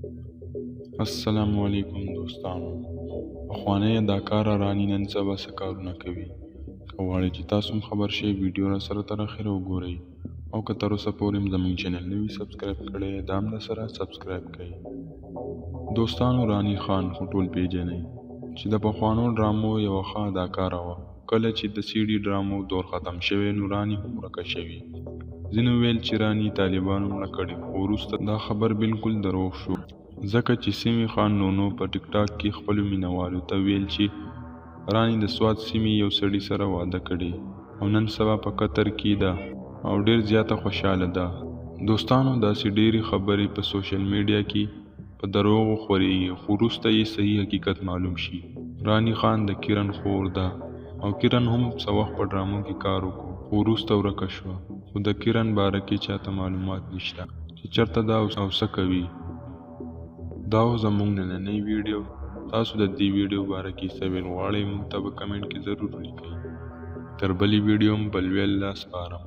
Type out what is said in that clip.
السلام علیکم دوستانو. پخوانی اداکار رانی نن سبا څه کارونه کوي؟ که غواړئ چې تاسو هم خبر شئ ویډیو را سره تر اخره وګورئ او که تر اوسه پورې هم زموږ چینل نه وي سبسکرایب کړی دا هم درسره سبسکرایب کړئ. دوستانو، رانی خان خو ټول پیژنئ چې د پخوانو ډرامو یوه ښه اداکاره وه. کله چې د سی ډي ډرامو دور ختم شوی نو رانی هم ورکه شوې. ځینو ویل چې رانی طالبانو مړه کړې خو وروسته دا خبر بالکل دروغ شو، ځکه چې سیمي خان نونو په ټیک ټاک کې خپلو مینوالو ته ویل چې رانی د سوات سیمې یو سړي سره واده کړی او نن سبا په قطر کې ده او ډیر زیاته خوشحاله ده. دوستانو، داسې ډیرې خبرې په سوشل میډیا کې په دروغو خورېږي خو وروسته یې صحیح حقیقت معلوم شي. رانی خان د کیرن خور ده او کیرن هم څه وخت په ډرامو کې کار وکړو خو وروسته ورکه شوه، خو د کیرن باره کې چاته معلومات نشته چې چېرته ده او څه کوي. دا و زموږ نننی ویډیو. تاسو د دې ویډیو باره کې څه ویل غواړئ موږ ته په کمنټ کې ضرور ولیکئ. تر بلې ویډیو هم بل ویل لا سپارم.